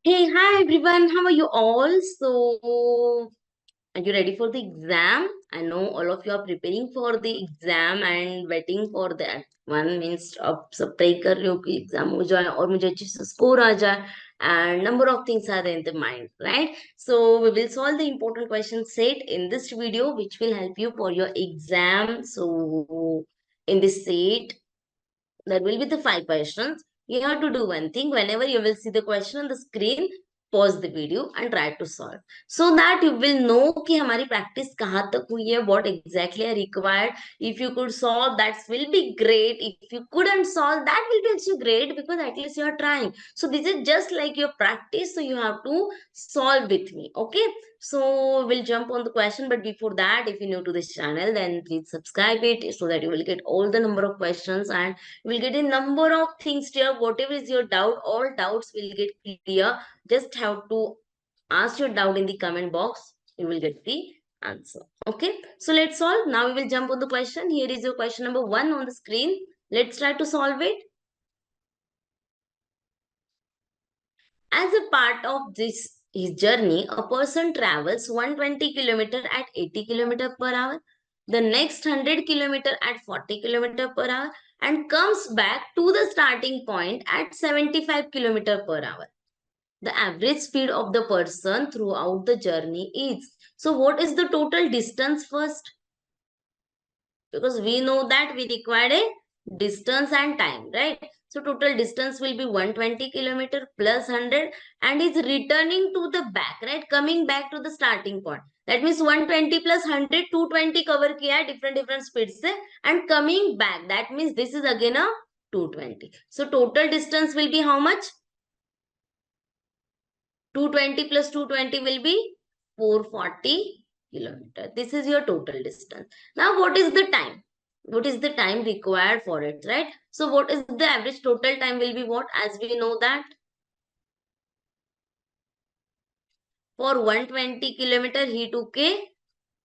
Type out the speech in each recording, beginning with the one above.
Hey, hi everyone. How are you all? Are you ready for the exam? I know all of you are preparing for the exam and waiting for that. One means अब सब pray कर रहे हो कि exam हो जाए और मुझे अच्छी से स्कोर आ जाए and number of things are in the mind, right? So we will solve the important question set in this video, which will help you for your exam. So in this set, there will be the 5 questions. You have to do one thing. Whenever you will see the question on the screen, pause the video and try to solve. So that you will know कि हमारी practice कहाँ तक हुई है, what exactly are required. If you could solve, that will be great. If you couldn't solve, that will be also great because at least you are trying. So this is just like your practice. So you have to solve with me. Okay. So we'll jump on the question. But before that, if you're new to this channel, then please subscribe it so that you will get all the number of questions and you will get a number of things here. Whatever is your doubt, all doubts will get clear. Just have to ask your doubt in the comment box. You will get the answer. Okay. So let's solve. Now we will jump on the question. Here is your question number 1 on the screen. Let's try to solve it. As a part of this his journey, a person travels 120 km at 80 km per hour, the next 100 km at 40 km per hour, and comes back to the starting point at 75 km per hour. The average speed of the person throughout the journey is. So, what is the total distance first? Because we know that we require a distance and time, right? So total distance will be 120 kilometer plus 100 and is returning to the back, right? Coming back to the starting point. That means 120 plus 100, 220 cover kiya hai different speeds se, and coming back. That means this is again a 220. So total distance will be how much? 220 plus 220 will be 440 kilometer. This is your total distance. Now, what is the time? What is the time required for it, right? So, what is the average total time will be what? As we know that for 120 kilometer, he took a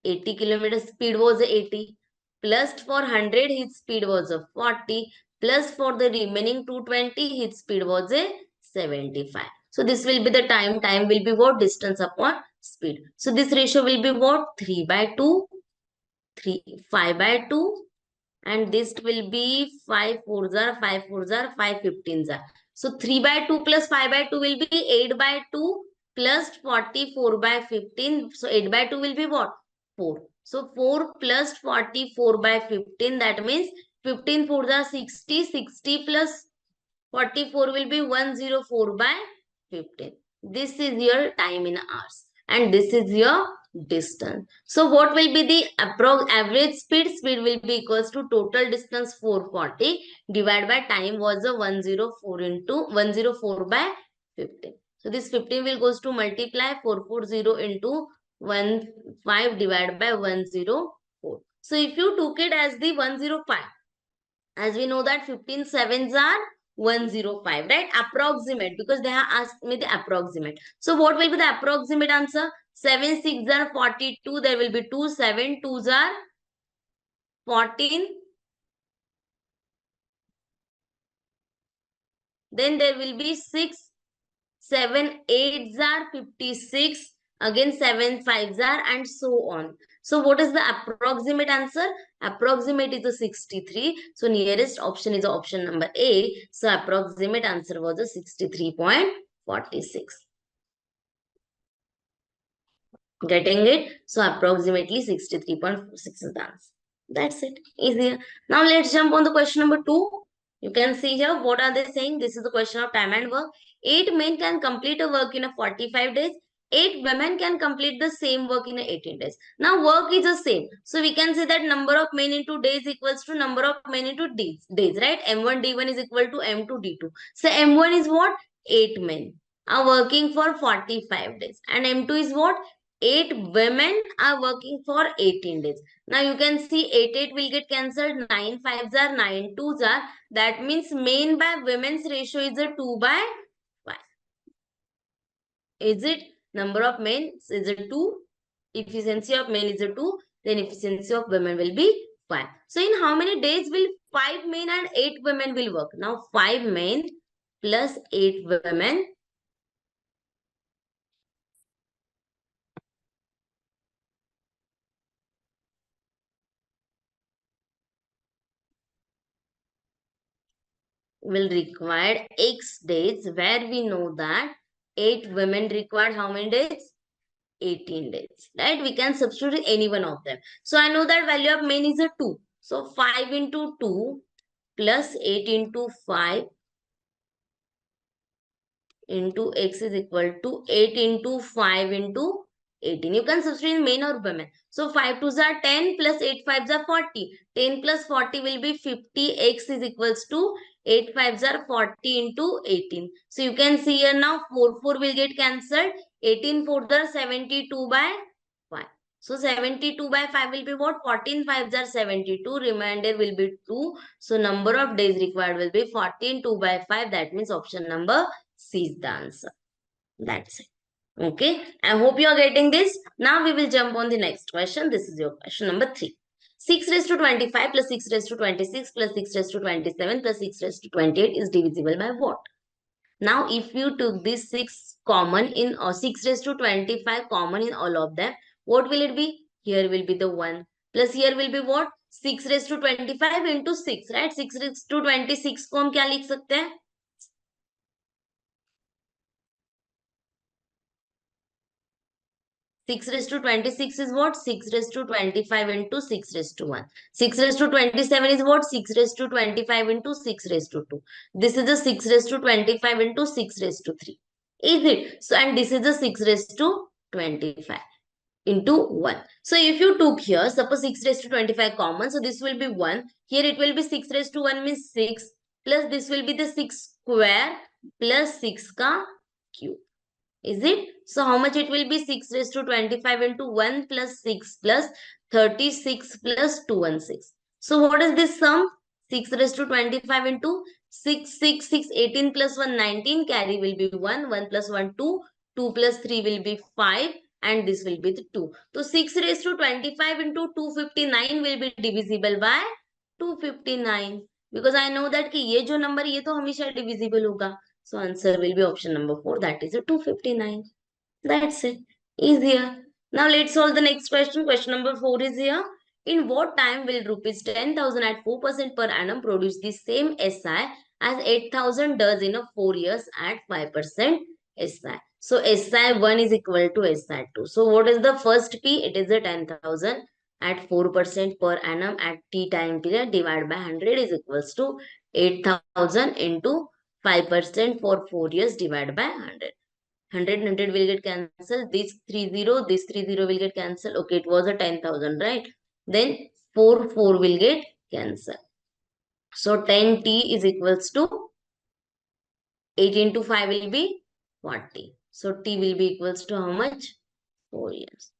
80 kilometer speed was 80. Plus for 100, his speed was a 40. Plus for the remaining 220, his speed was a 75. So this will be the time. Time will be what? Distance upon speed. So this ratio will be what? 3 by 2, 3, 5 by 2. And this will be 5 4s are 5 4s are 5 15s are. So 3 by 2 plus 5 by 2 will be 8 by 2 plus 44 by 15. So 8 by 2 will be what? 4. So 4 plus 44 by 15, that means 15 4s are 60. 60 plus 44 will be 104 by 15. This is your time in hours and this is your distance. So what will be the average speed? Speed will be equals to total distance 440 divided by time was a 104 into 104 by 15. So this 15 will goes to multiply 440 into 15 divided by 104. So if you took it as the 105, as we know that 15 sevens are 105, right? Approximate, because they have asked me the approximate. So what will be the approximate answer? 7 6 are 42. There will be 2 7 2s are 14. Then there will be 6 7 8s are 56. Again 7 5s are, and so on. So what is the approximate answer? Approximate is a 63. So nearest option is option number A. So approximate answer was a 63.46. Getting it? So approximately 63.6 is the answer. That's it. Easier. Now let's jump on the question number 2. You can see here what are they saying. This is the question of time and work. 8 men can complete a work in a 45 days. 8 women can complete the same work in a 18 days. Now work is the same. So we can say that number of men into days equals to number of men into days, right? M1 D1 is equal to M2 D2. So M1 is what? 8 men are working for 45 days. And M2 is what? 8 women are working for 18 days. Now you can see 8 will get cancelled. 9 5s are 9 2s are. That means men by women's ratio is a 2 by 5. Is it? Number of men is a 2. Efficiency of men is a 2. Then efficiency of women will be 5. So in how many days will 5 men and 8 women will work? Now 5 men plus 8 women will require X days, where we know that 8 women required how many days? 18 days, right? We can substitute any one of them. So I know that value of men is a 2. So 5 into 2 plus 8 into 5 into X is equal to 8 into 5 into 18. You can substitute in men or women. So 5 2s are 10 plus 8 5s are 40. 10 plus 40 will be 50. X is equals to 8 5s are 40 into 18. So you can see here now 4 4 will get cancelled. 18 4s are 72 by 5. So 72 by 5 will be what? 14 5s are 72. Remainder will be 2. So number of days required will be 14 2 by 5. That means option number C is the answer. That's it. Okay. I hope you are getting this. Now we will jump on the next question. This is your question number 3. 6 raised to 25 plus 6 raised to 26 plus 6 raised to 27 plus 6 raised to 28 is divisible by what? Now, if you took this 6 common in or 6 raised to 25 common in all of them, what will it be? Here will be the 1. Plus here will be what? 6 raised to 25 into 6, right? 6 raised to 26 को हम क्या लिख सकते हैं? 6 raised to 26 is what? 6 raised to 25 into 6 raised to 1. 6 raised to 27 is what? 6 raised to 25 into 6 raised to 2. This is the 6 raised to 25 into 6 raised to 3. Is it? So, and this is the 6 raised to 25 into 1. So, if you took here, suppose 6 raised to 25 common, so this will be 1. Here it will be 6 raised to 1 means 6. Plus this will be the 6 square plus 6 ka cube. Is it? So how much it will be? 6 raised to 25 into 1 plus 6 plus 36 plus 216. So what is this sum? 6 raised to 25 into 6, 6, 6, 18 plus 1, 19. Carry will be 1, 1 plus 1, 2. 2 plus 3 will be 5 and this will be the 2. So 6 raised to 25 into 259 will be divisible by 259. Because I know that कि ये जो number ये तो हमेशा divisible होगा. So answer will be option number 4. That is a 259. That's it. Easier. Now let's solve the next question. Question number 4 is here. In what time will rupees 10,000 at 4% per annum produce the same SI as 8,000 does in a 4 years at 5% SI? So SI1 is equal to SI2. So what is the first P? It is a 10,000 at 4% per annum at T time period divided by 100 is equals to 8,000 into 5% for 4 years divided by 100. 100 will get cancelled. This 30 will get cancelled. Okay, it was a 10,000, right? Then 4 will get cancelled. So 10T is equals to 8 into 5 will be 40. So T will be equals to how much? 4 years.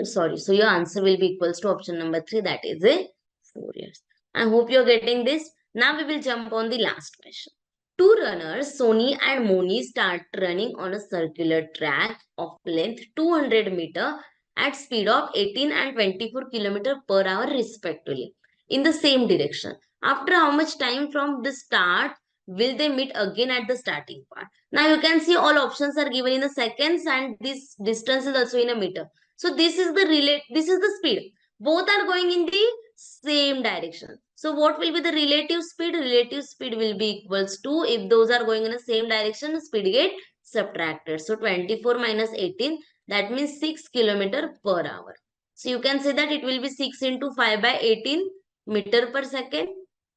Sorry. So your answer will be equals to option number 3. That is a 4 years. I hope you're getting this. Now we will jump on the last question. Two runners, Sony and Moni, start running on a circular track of length 200 meter at speed of 18 and 24 kilometer per hour respectively in the same direction. After how much time from the start will they meet again at the starting part? Now you can see all options are given in the seconds and this distance is also in a meter. So this is the speed. Both are going in the same direction. So what will be the relative speed? Relative speed will be equals to, if those are going in the same direction, speed get subtracted. So 24 minus 18, that means 6 kilometer per hour. So you can say that it will be 6 into 5 by 18 meter per second.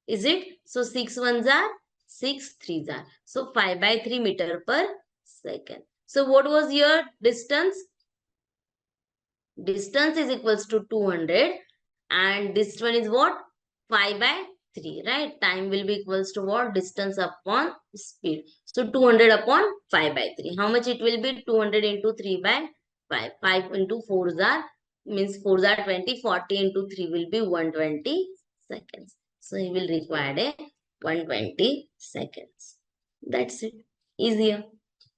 Is it? So 6 ones are 6 threes are. So 5 by 3 meter per second. So what was your distance? Distance is equals to 200 and this one is what? 5 by 3, right? Time will be equals to what? Distance upon speed. So 200 upon 5 by 3. How much it will be? 200 into 3 by 5. 5 into 4s are, means 4s are 20. 40 into 3 will be 120 seconds. So he will require a 120 seconds. That's it. Easier.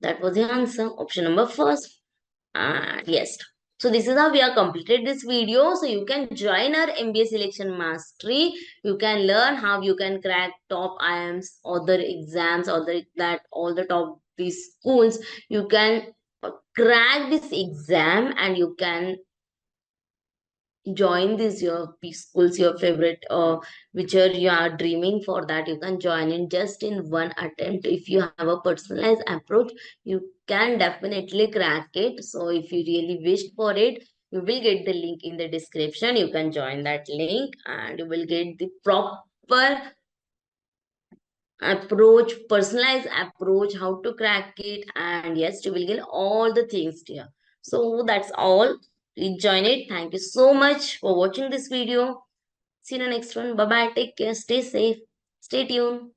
That was the answer. Option number first. Yes. So this is how we have completed this video. So you can join our MBA Selection Mastery. You can learn how you can crack top IIMs, other exams, all the top these schools. You can crack this exam and you can join this your schools, your favorite, which you are dreaming for, that you can join in just in one attempt. If you have a personalized approach, you can definitely crack it. So if you really wished for it, you will get the link in the description. You can join that link and you will get the proper approach, personalized approach, how to crack it, and yes, you will get all the things here. So that's all. Please join it. Thank you so much for watching this video. See you in the next one. Bye bye. Take care. Stay safe. Stay tuned.